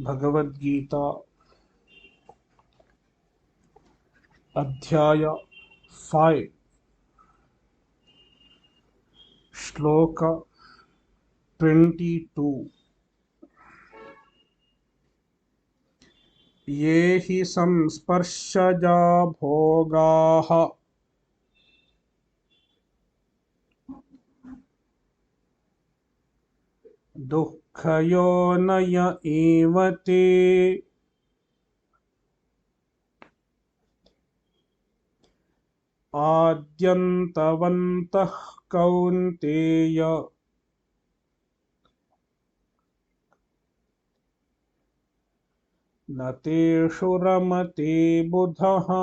भगवद्गीता अध्याय 5 श्लोक 22। ये हि संस्पर्शजा भोगाः दुःखयोनय एव ते आद्यन्तवन्तः कौन्तेय न तेषु रमते बुधः।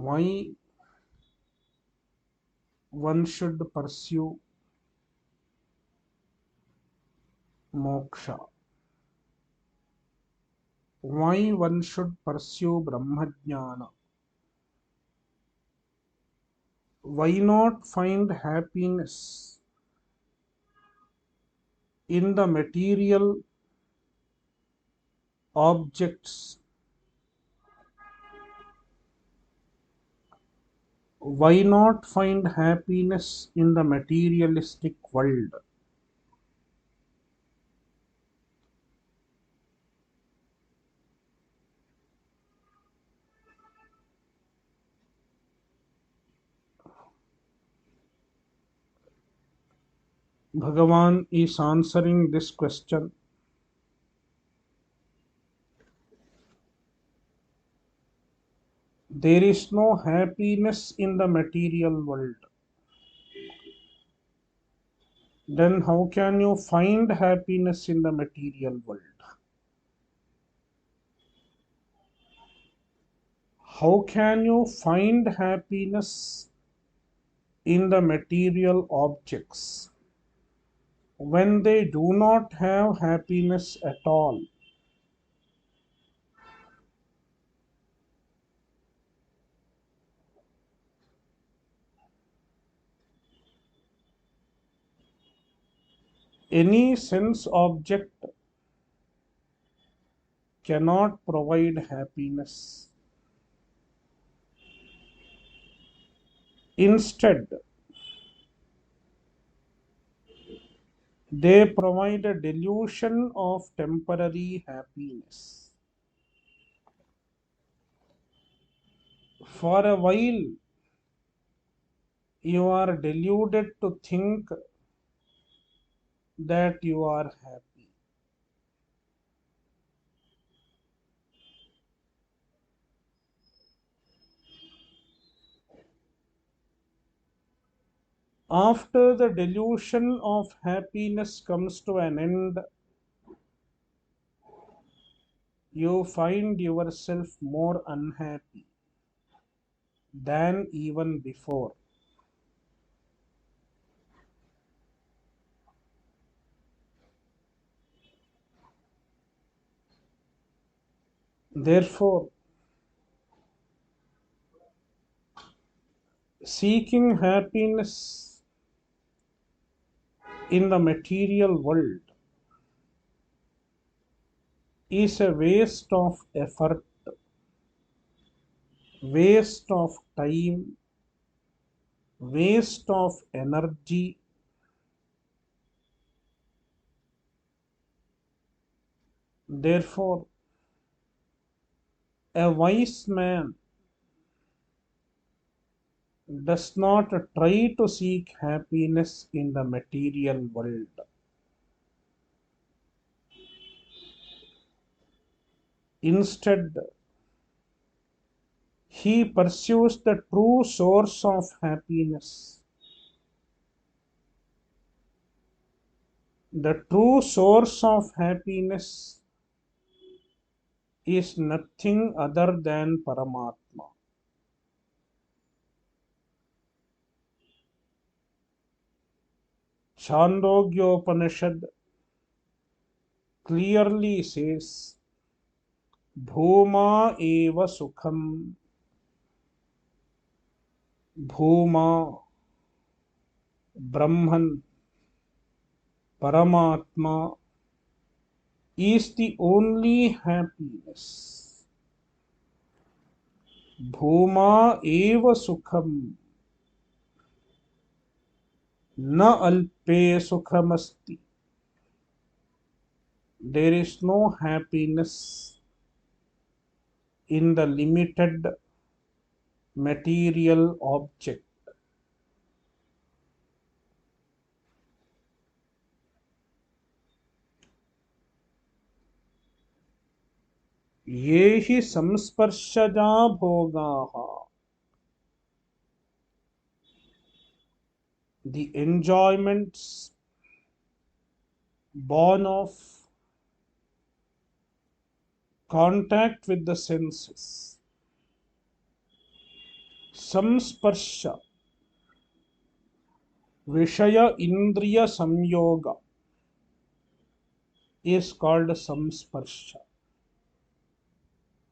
Why one should pursue moksha? Why one should pursue Brahmajnana? Why not find happiness in the material objects? Why not find happiness in the materialistic world? Bhagavan is answering this question. There is no happiness in the material world. Then how can you find happiness in the material world? How can you find happiness in the material objects when they do not have happiness at all? Any sense object cannot provide happiness. Instead, they provide a delusion of temporary happiness. For a while, you are deluded to think that you are happy. After the delusion of happiness comes to an end, you find yourself more unhappy than even before. Therefore, seeking happiness in the material world is a waste of effort, waste of time, waste of energy. Therefore, a wise man does not try to seek happiness in the material world. Instead, he pursues the true source of happiness. The true source of happiness is nothing other than Paramatma. Chandogyopanishad clearly says, Bhuma eva sukham. Bhuma, Brahman, Paramatma is the only happiness. Bhuma eva sukham. Na alpe sukhamasti. There is no happiness in the limited material object. ये हि संस्पर्शजा भोगाः. The enjoyments born of contact with the senses. Samsparsha, Vishaya Indriya Samyoga is called Samsparsha.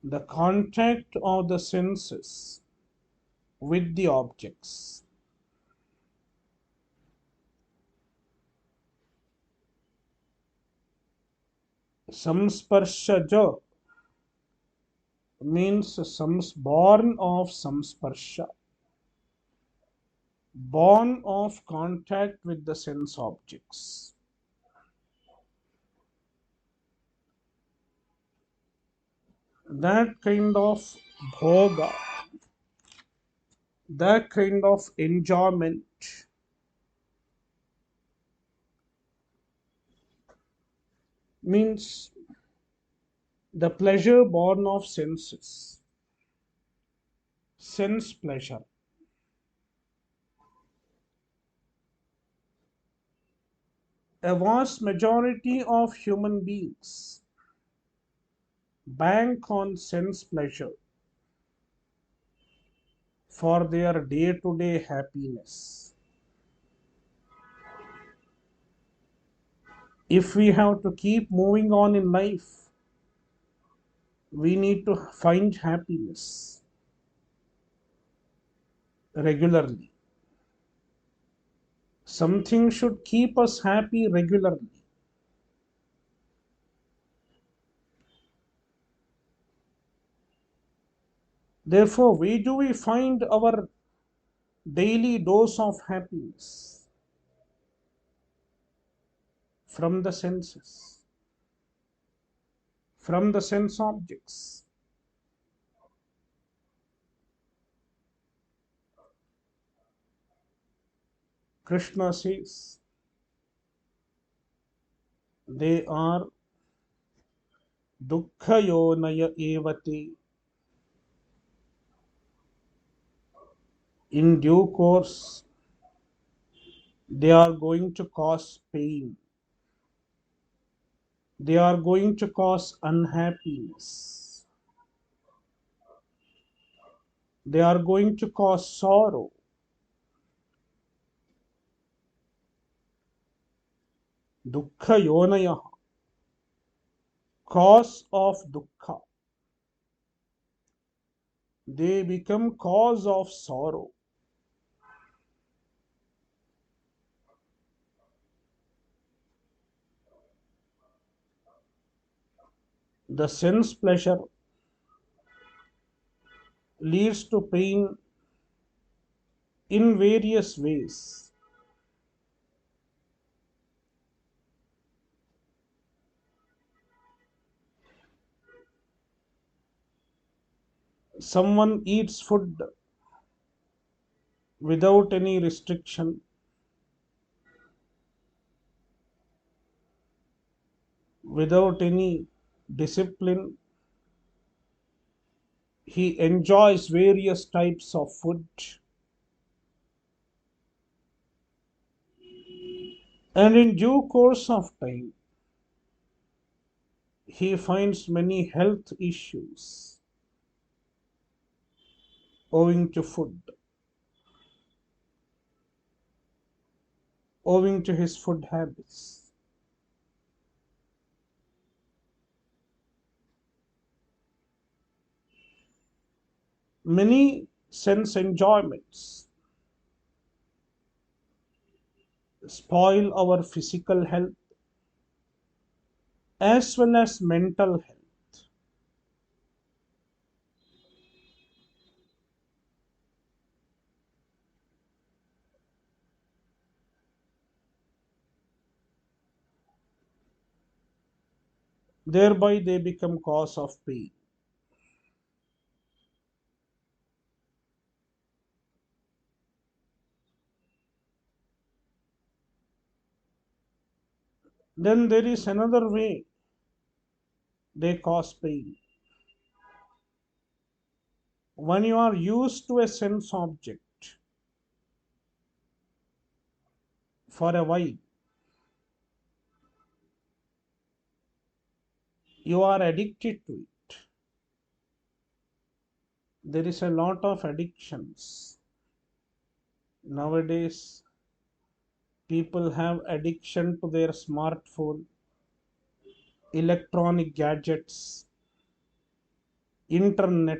The contact of the senses with the objects. Samsparshaja means born of samsparsha, born of contact with the sense objects. That kind of bhoga, that kind of enjoyment means the pleasure born of senses, sense pleasure. A vast majority of human beings bank on sense pleasure for their day to day happiness. If we have to keep moving on in life, we need to find happiness regularly. Something should keep us happy regularly. Therefore, where do we find our daily dose of happiness? From the senses, from the sense objects. Krishna says they are dukkhayonaya evate. In due course, they are going to cause pain. They are going to cause unhappiness. They are going to cause sorrow. Dukkha yonaya, cause of dukkha. They become cause of sorrow. The sense pleasure leads to pain in various ways. Someone eats food without any restriction, without any discipline. He enjoys various types of food, and in due course of time, he finds many health issues owing to food. owing to his food habits. Many sense enjoyments spoil our physical health as well as mental health. Thereby, they become cause of pain. Then there is another way they cause pain. When you are used to a sense object for a while, you are addicted to it. There is a lot of addictions. Nowadays, people have addiction to their smartphone, electronic gadgets, internet,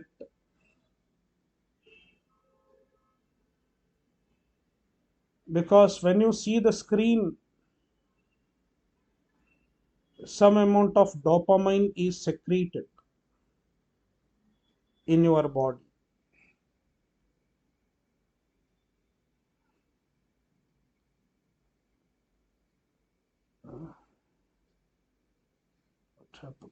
because when you see the screen, some amount of dopamine is secreted in your body. What happened?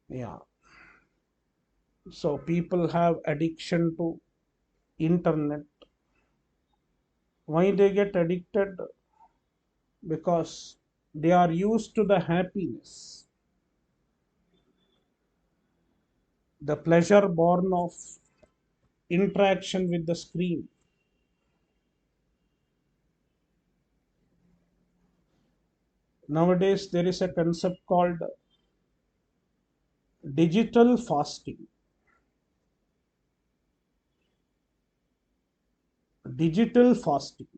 Yeah. So people have addiction to internet. Why they get addicted? Because they are used to the happiness, the pleasure born of interaction with the screen. Nowadays, there is a concept called digital fasting. Digital fasting.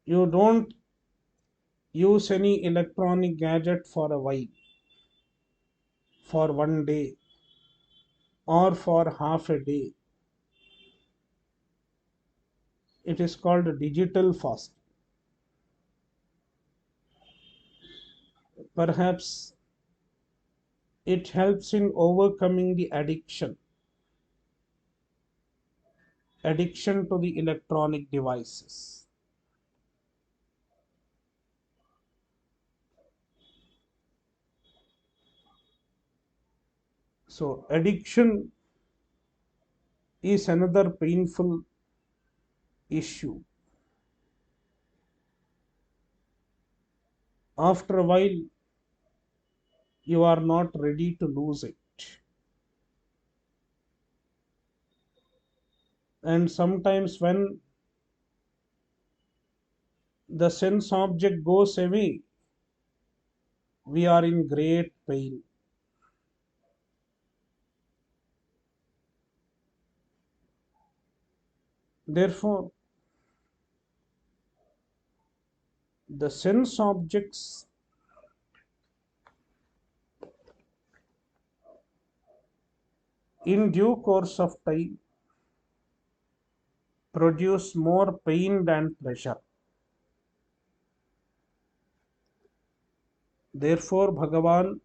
You don't use any electronic gadget for a while, for one day or for half a day. It is called digital fasting. Perhaps it helps in overcoming the addiction to the electronic devices. So addiction is another painful issue. After a while, you are not ready to lose it. And sometimes, when the sense object goes away, we are in great pain. Therefore, the sense objects in due course of time produce more pain than pleasure. Therefore, Bhagavan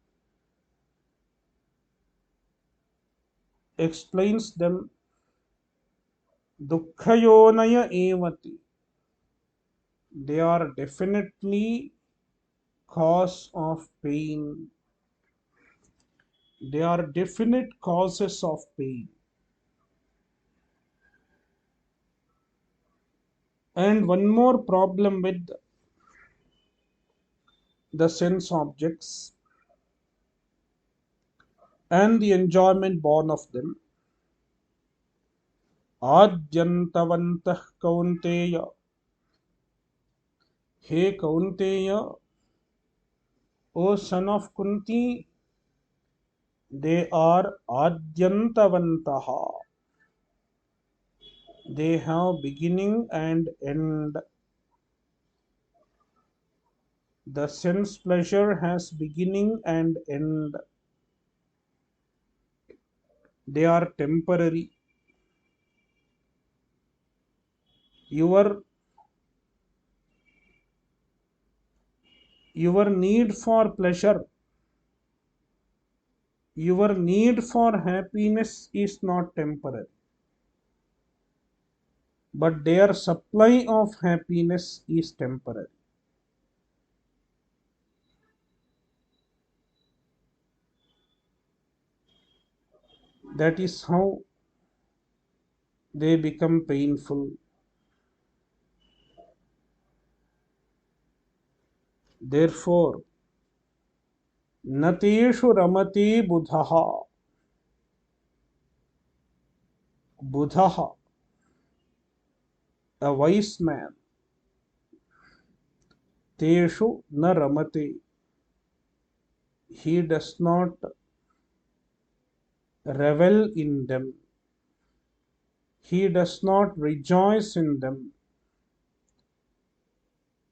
explains them dukkhayonaya evati. They are definitely cause of pain. They are definite causes of pain. And one more problem with the sense objects and the enjoyment born of them. आद्यन्तवन्तः Kaunteya hey Kaunteya O son of Kunti, they are Adyantavantaha. They have beginning and end. The sense pleasure has beginning and end. They are temporary. Your your need for pleasure, your need for happiness is not temporary, but their supply of happiness is temporary. That is how they become painful. Therefore, nateshu ramati buddhaha. Buddhaha, a wise man, teshu na ramate. He does not revel in them. He does not rejoice in them.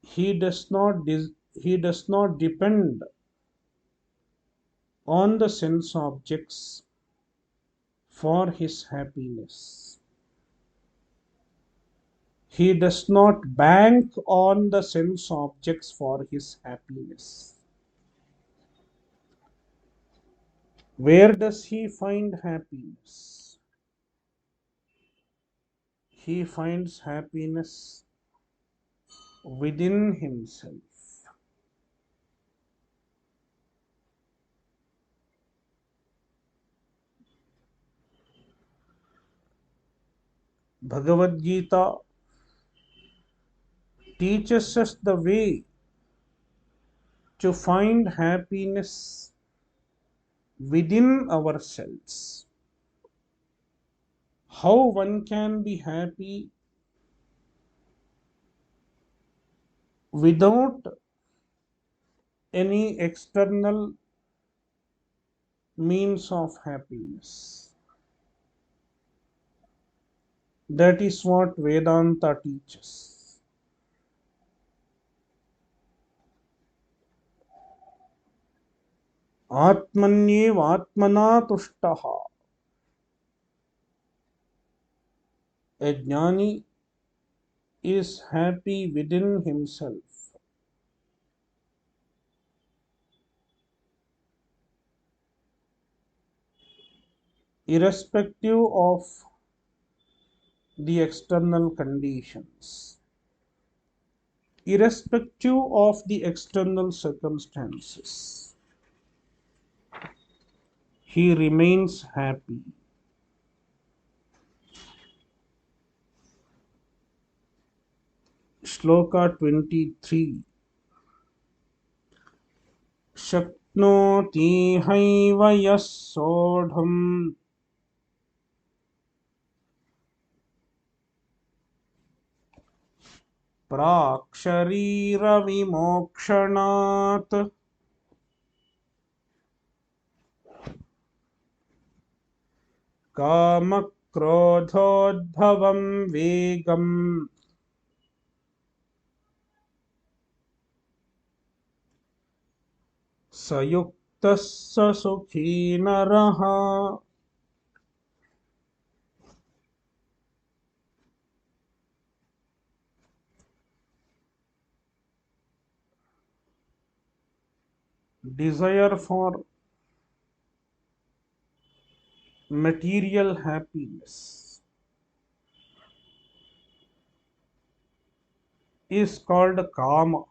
He does not depend on the sense objects for his happiness. He does not bank on the sense objects for his happiness. Where does he find happiness? He finds happiness within himself. Bhagavad Gita teaches us the way to find happiness within ourselves. How one can be happy without any external means of happiness. That is what Vedanta teaches. Atmanyev atmana tushtaha. A jnani is happy within himself. Irrespective of the external conditions, irrespective of the external circumstances, he remains happy. Shloka 23. शक्नोति have यः सोढुम् प्राक् शरीरविमोक्षणात् कामक्रोधोद्भवं वेगम् स युक्तः स सुखी नरः. Desire for material happiness is called kama.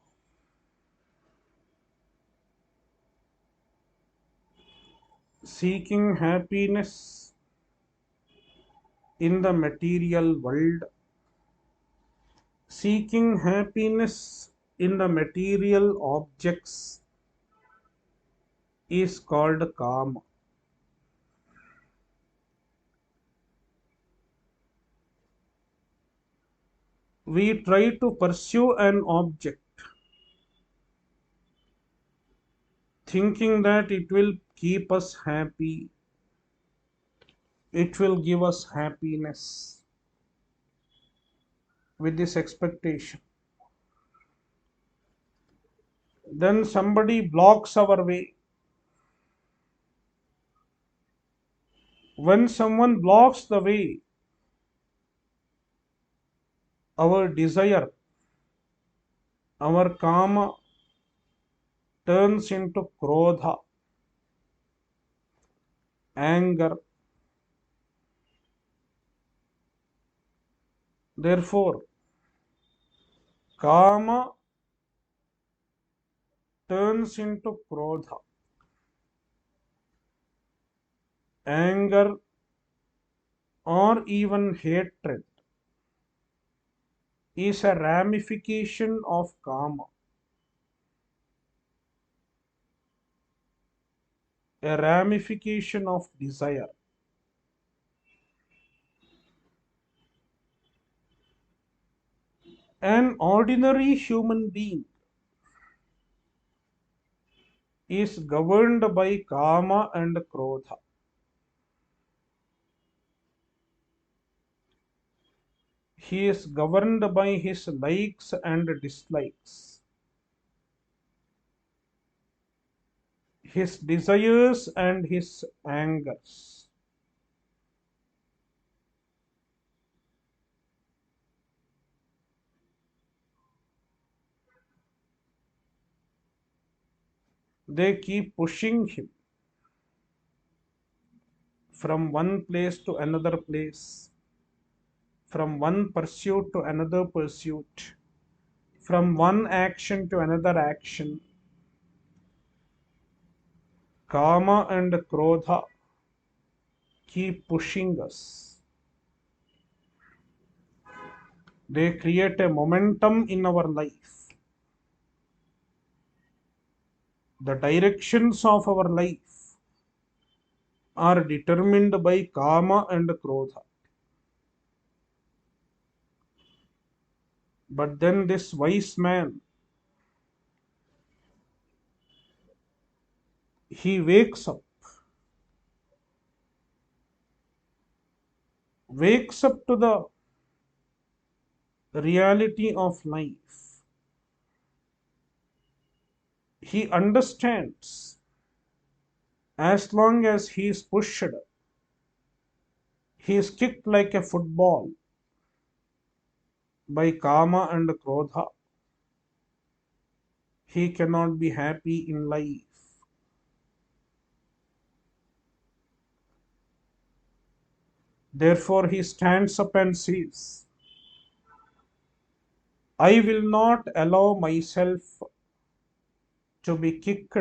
Seeking happiness in the material world, seeking happiness in the material objects is called kama. We try to pursue an object thinking that it will keep us happy, it will give us happiness with this expectation. Then somebody blocks our way. When someone blocks the way, our desire, our kama turns into krodha, anger. Therefore, kama turns into krodha, anger, or even hatred is a ramification of kama, a ramification of desire. An ordinary human being is governed by kama and krodha. He is governed by his likes and dislikes, his desires and his angers. They keep pushing him from one place to another place, from one pursuit to another pursuit, from one action to another action. Kama and Krodha keep pushing us. They create a momentum in our life. The directions of our life are determined by Kama and Krodha. But then this wise man, he wakes up to the reality of life. He understands as long as he is pushed, he is kicked like a football by Kama and Krodha. He cannot be happy in life. Therefore, he stands up and says, I will not allow myself to be kicked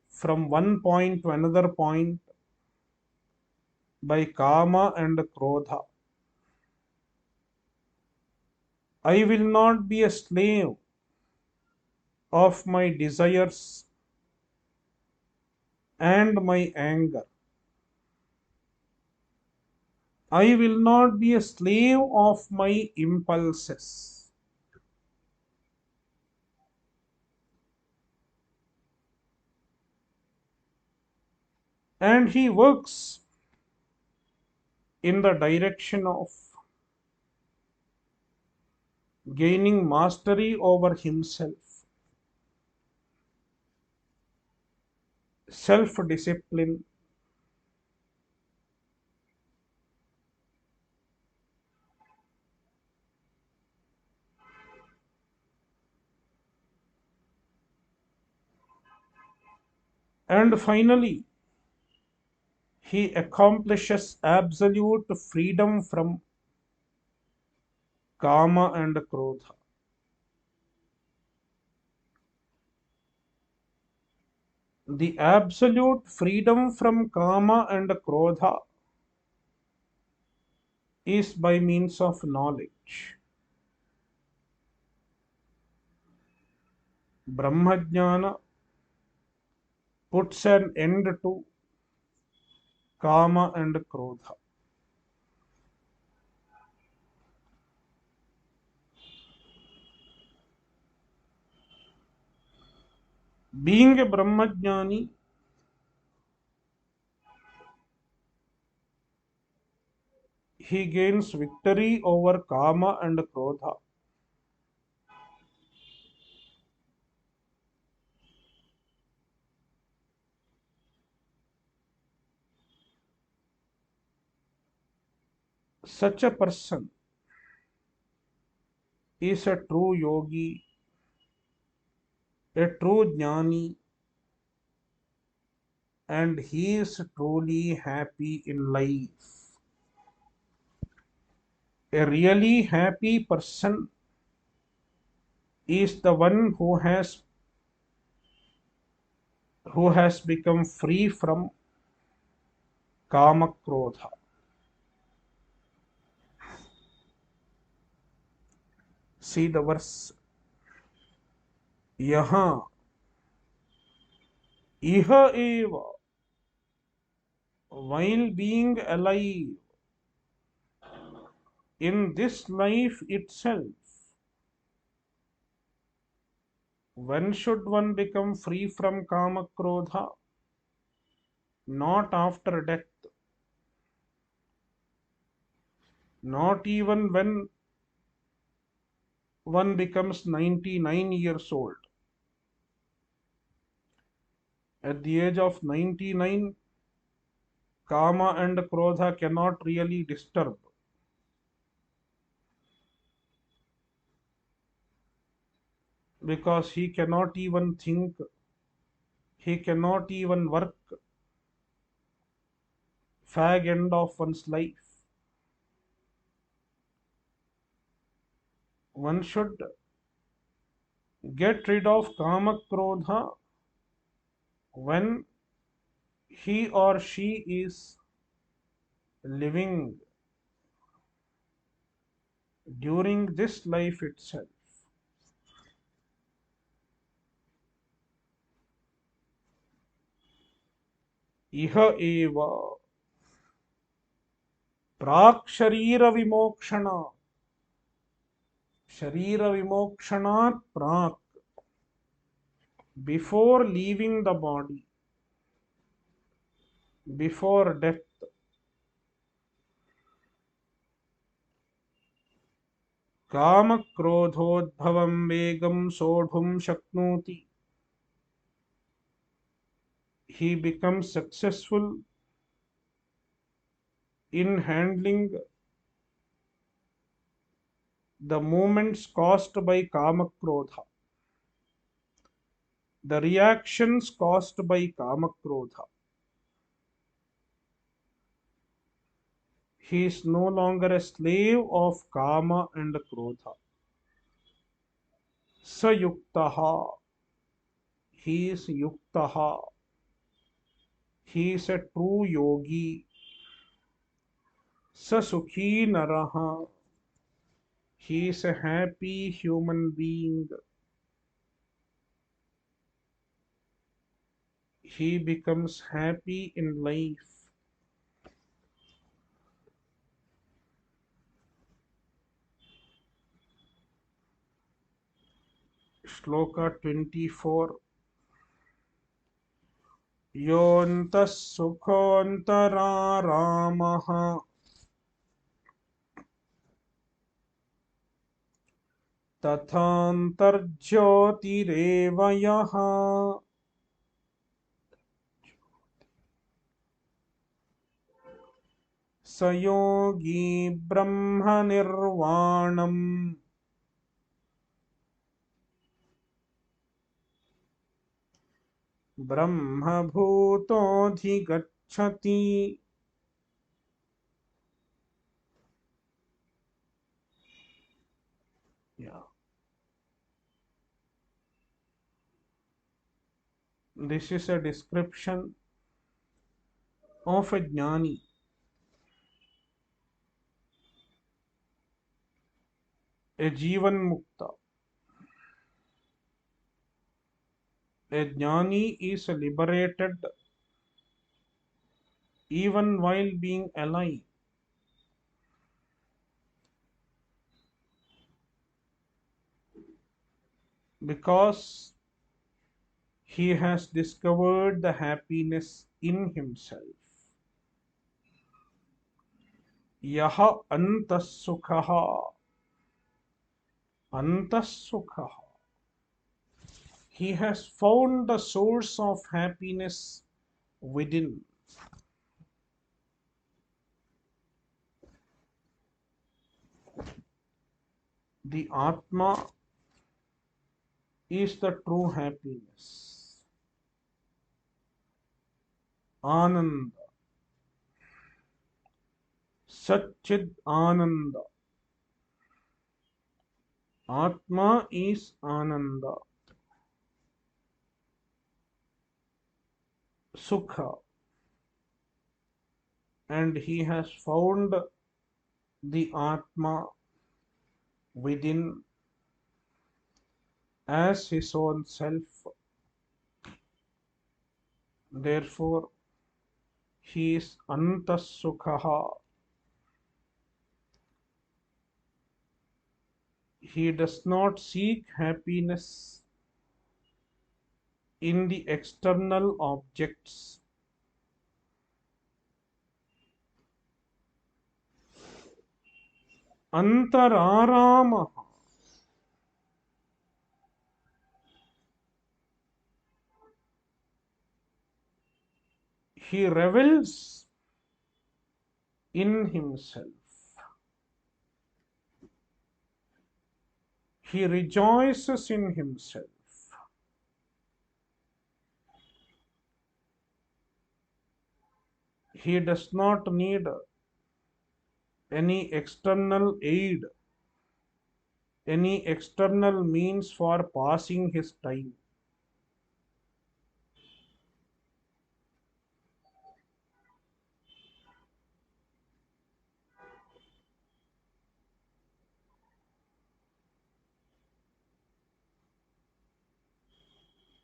from one point to another point by Kama and Krodha. I will not be a slave of my desires and my anger. I will not be a slave of my impulses. And he works in the direction of gaining mastery over himself, self discipline, and finally, he accomplishes absolute freedom from Kama and Krodha. The absolute freedom from Kama and Krodha is by means of knowledge. Brahmajnana puts an end to Kama and Krodha. Being a Brahmajnani, he gains victory over Kama and Krodha. Such a person is a true yogi, a true jnani, and he is truly happy in life. A really happy person is the one who has become free from kama krodha. See the verse. Yaha iha eva, while being alive in this life itself, when should one become free from kama krodha? Not after death, not even when one becomes 99 years old. At the age of 99, kama and krodha cannot really disturb, because he cannot even think, he cannot even work fag end of one's life. One should get rid of kama krodha when he or she is living during this life itself. Iha eva prak sharira vimokshana, sharira vimokshanat prak, before leaving the body, before death, कामक्रोधोद्भवं वेगं सोढुं शक्नोति. He becomes successful in handling the movements caused by kamakrodha, the reactions caused by kamakrodha. He is no longer a slave of kama and krodha. Sayuktaha, he is yuktaha, he is a true yogi. Sasukhi naraha, he is a happy human being. He becomes happy in life. Shloka 24. Yontas sukhontara ramaha tathantarjyotirev yaha sayogi brahma nirvanam brahma bhutodhigacchati. Yeah. This is a description of a jnani, a jivan mukta. A jnani is liberated even while being alive, because He has discovered the happiness in himself. Yaha antasukhaha. Antasukhaha. He has found the source of happiness within. The Atma is the true happiness. Ananda. Satchid Ananda. Atma is Ananda. Sukha. And he has found the Atma within as his own self. Therefore, he is Antasukhaha. He does not seek happiness in the external objects. Antararamaha. He revels in himself. He rejoices in himself. He does not need any external aid, any external means for passing his time.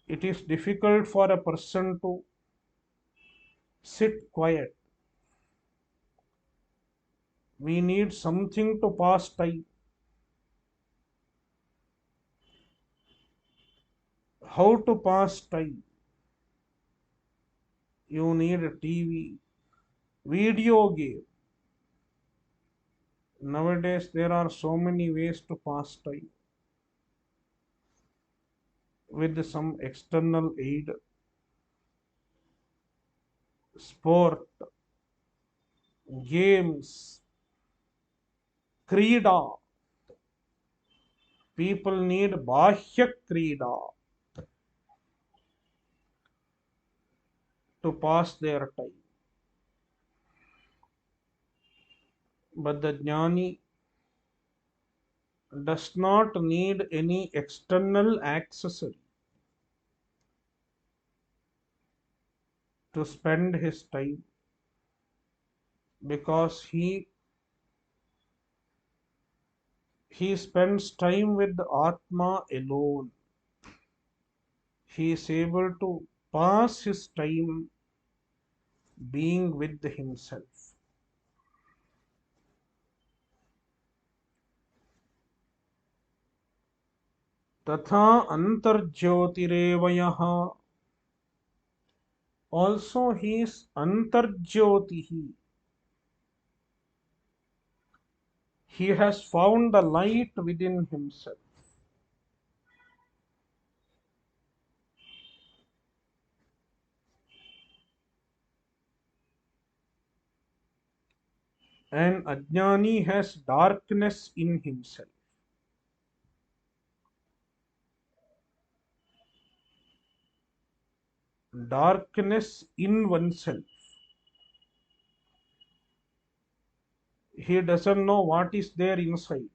It is difficult for a person to sit quiet. We need something to pass time. How to pass time? You need a TV, video game. Nowadays, there are so many ways to pass time with some external aid, sport, games, krida. People need bahya krida to pass their time. But the jnani does not need any external accessory to spend his time, because he spends time with the Atma alone. He is able to pass his time being with himself. Tatha antarjyotirevayah. Also, he is antarjyotihi. He has found the light within himself. And Ajnani has darkness in himself. Darkness in oneself. He doesn't know what is there inside.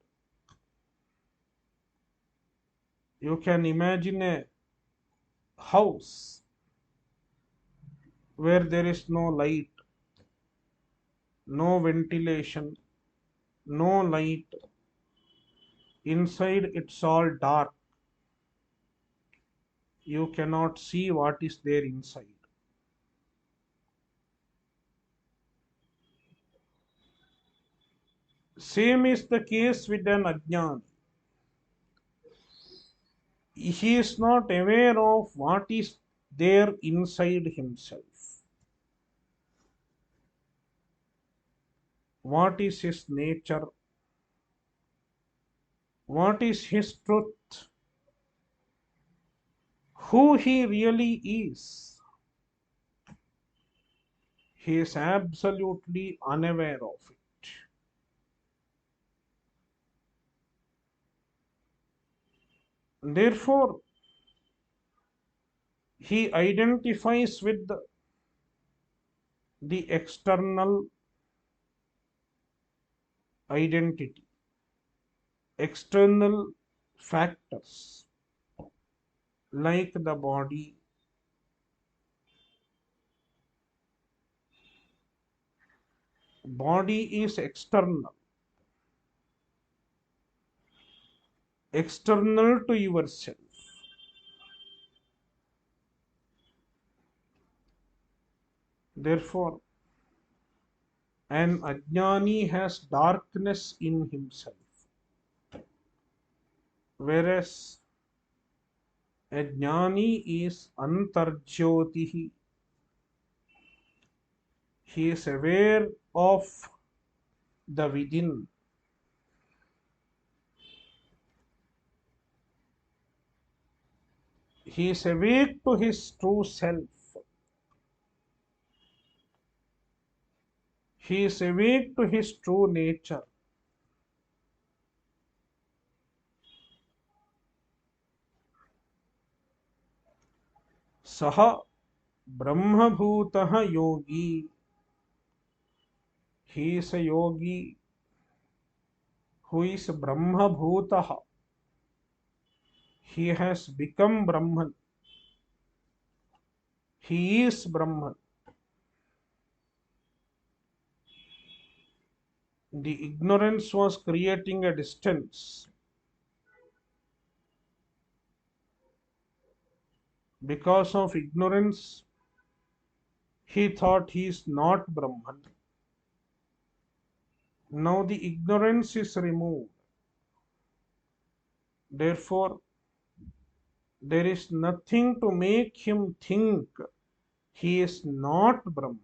You can imagine a house where there is no light, no ventilation, no light. Inside it's all dark. You cannot see what is there inside. Same is the case with an Ajnani. He is not aware of what is there inside himself. What is his nature? What is his truth? Who he really is? He is absolutely unaware of it. Therefore, he identifies with the external identity, external factors like the body. Body is external, external to yourself. Therefore, an ajnani has darkness in himself, whereas a jnani is antarjyotihi. He is aware of the within. He is awake to his true self. He is awake to his true nature. Saha Brahmabhutah yogi. He is a yogi who is Brahmabhutah. He has become Brahman. He is Brahman. The ignorance was creating a distance. Because of ignorance, he thought he is not Brahman. Now the ignorance is removed. Therefore, there is nothing to make him think he is not Brahman.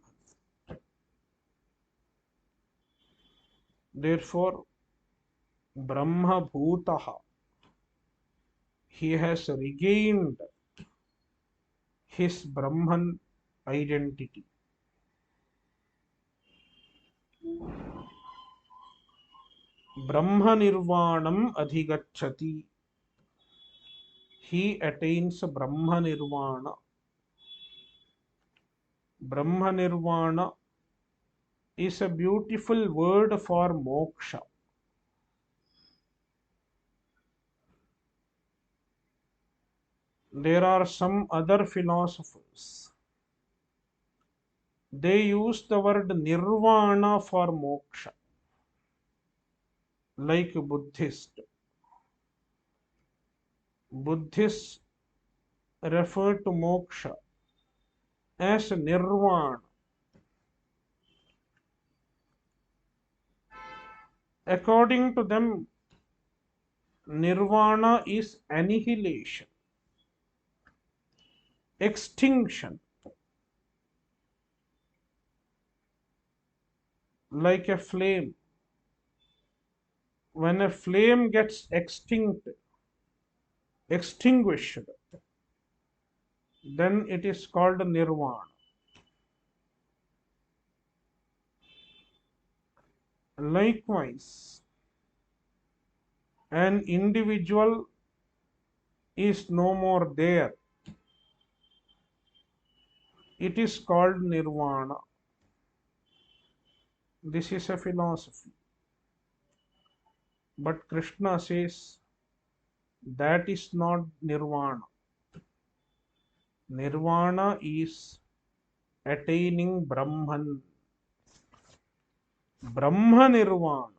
Therefore, Brahma Bhutaha, he has regained his Brahman identity. Brahma Nirvanam Adhigachati. He attains Brahma Nirvana. Brahma Nirvana is a beautiful word for moksha. There are some other philosophers. They use the word nirvana for moksha, like Buddhist. Buddhists refer to moksha as nirvana. According to them, nirvana is annihilation, extinction, like a flame. When a flame gets extinguished, then it is called nirvana. Likewise, an individual is no more there. It is called nirvana. This is a philosophy. But Krishna says that is not nirvana. Nirvana is attaining Brahman. Brahma Nirvana.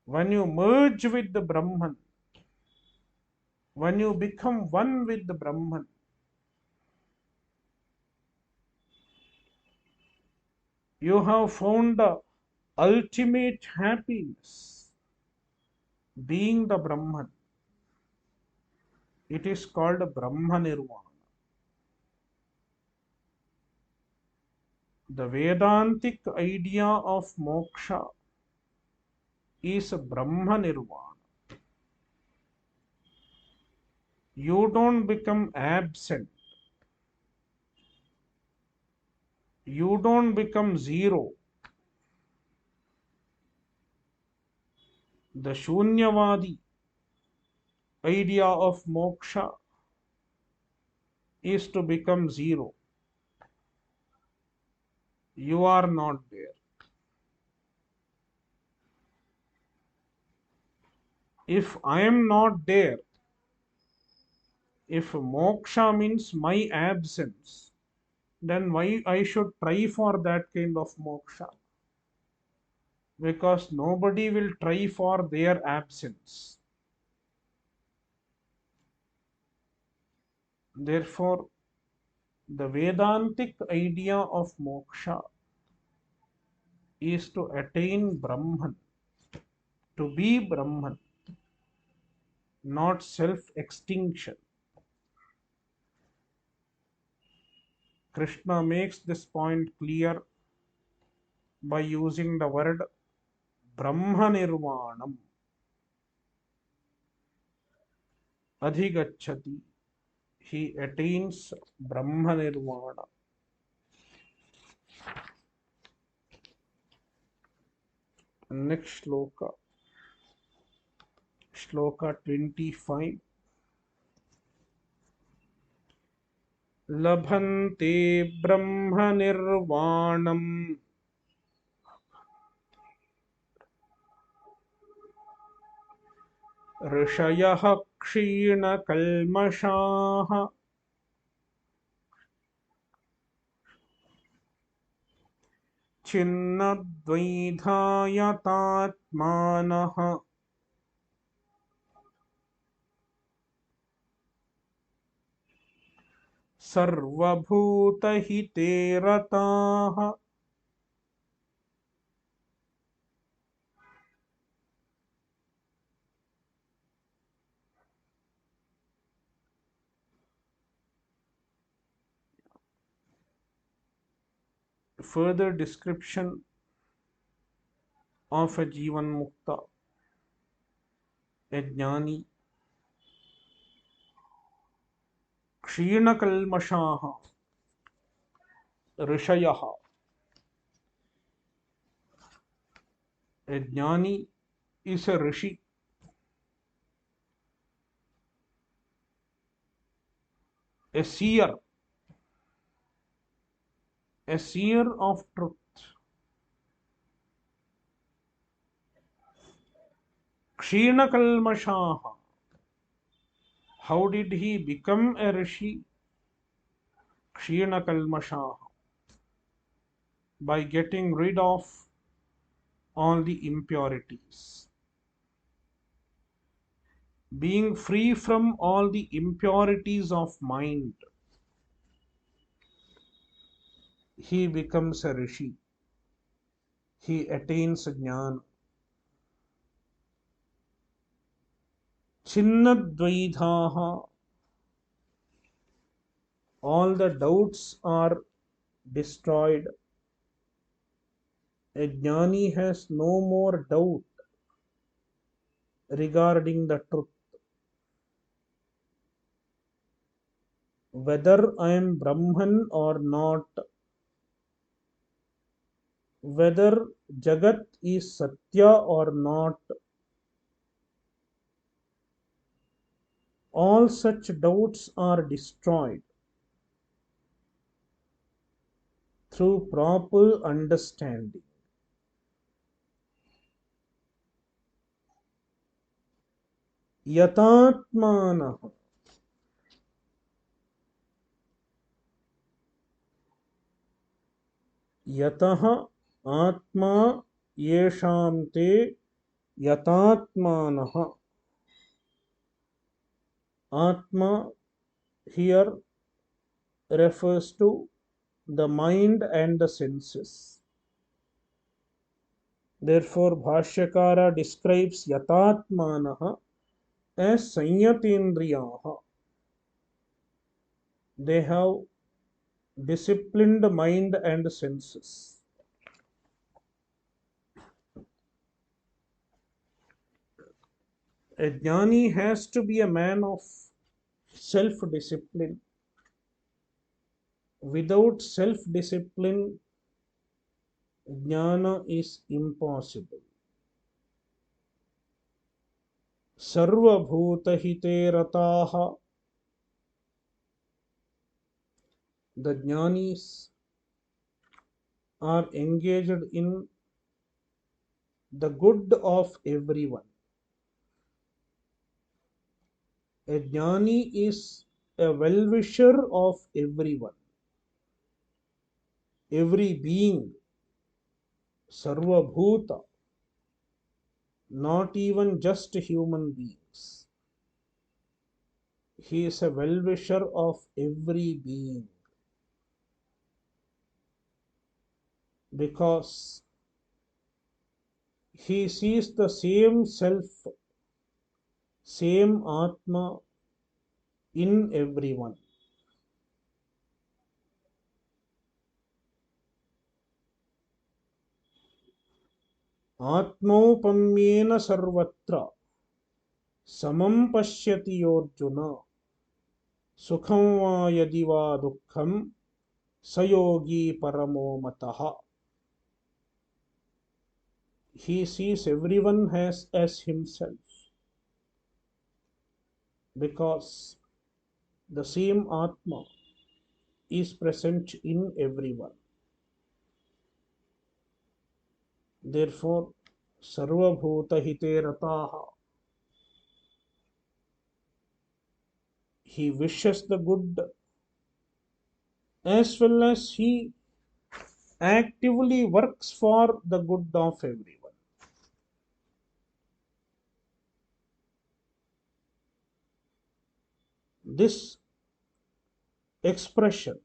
When you merge with the Brahman, when you become one with the Brahman, you have found the ultimate happiness, being the Brahman. It is called Brahma Nirvana. The Vedantic idea of moksha is Brahma Nirvana. You don't become absent. You don't become zero. The Shunyavadi idea of moksha is to become zero. You are not there. If I am not there, if moksha means my absence, then why I should try for that kind of moksha? Because nobody will try for their absence. Therefore, the Vedantic idea of moksha is to attain Brahman, to be Brahman, not self-extinction. Krishna makes this point clear by using the word Brahma Nirvanam. Adhigachati. He attains Brahma Nirvana. Next shloka. Shloka 25. Labhante Brahma Nirvanam Rishayah Kshina Kalmashaha Chinnadvaidhayatatmanah Sarvabhutahite rataha. Further description of a Jivan Mukta, a Jnani. Kshina Kalmashaha Rishayaha. A Jnani is a Rishi. A seer. A seer of truth. Kshina Kalmashaha. How did he become a Rishi? Kshina Kalmashaha. By getting rid of all the impurities. Being free from all the impurities of mind, he becomes a Rishi. He attains Jnana. Chinnadvaidhaha. All the doubts are destroyed. A Jnani has no more doubt regarding the truth. Whether I am Brahman or not, whether Jagat is Satya or not, all such doubts are destroyed through proper understanding. Yatatmanah. Yatah atma yesham te yatatmanah. Atma here refers to the mind and the senses. Therefore, Bhashyakara describes Yatatmanah as Sanyatendriyaha. They have disciplined mind and senses. A jnani has to be a man of self-discipline. Without self-discipline, jnana is impossible. Sarvabhutahite rataha. The jnanis are engaged in the good of everyone. A jnani is a well-wisher of everyone, every being, sarvabhuta, not even just human beings. He is a well-wisher of every being because he sees the same self, same Atma in everyone. Atmaupamyena sarvatra samam pashyati yorjuna sukham va yadi va dukkham sayogi paramo mataha. He sees everyone as himself because the same Atma is present in everyone. Therefore, sarvabhuta hite rataha. He wishes the good as well as he actively works for the good of everyone. This expression,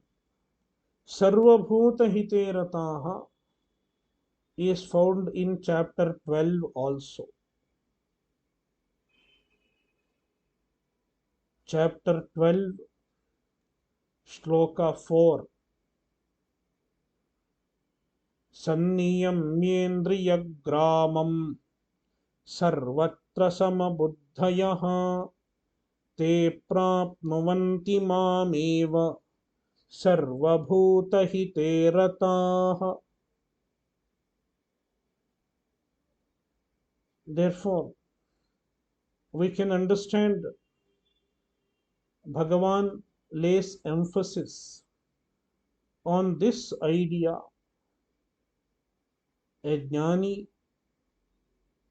sarvabhuta hite rataha, is found in chapter 12 also. Chapter 12, Sloka 4. Sanniyamyendriyagramam sarvatra samabuddhayaha te prapnuvanti mameva sarvabhutahite rataha. Therefore, we can understand Bhagavan lays emphasis on this idea. A jnani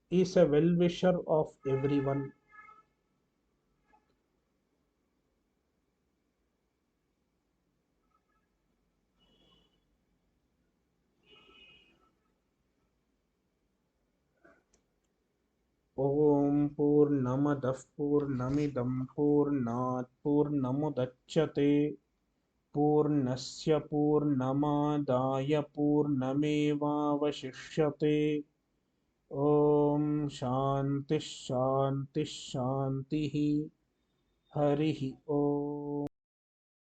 is a well-wisher of everyone. Om Purnamadah Purnamidam Purnat Purnamudachyate Purnasya Purnamadaya Purnamevavashishyate. Om Shanti Shanti Shanti. Harihi Om.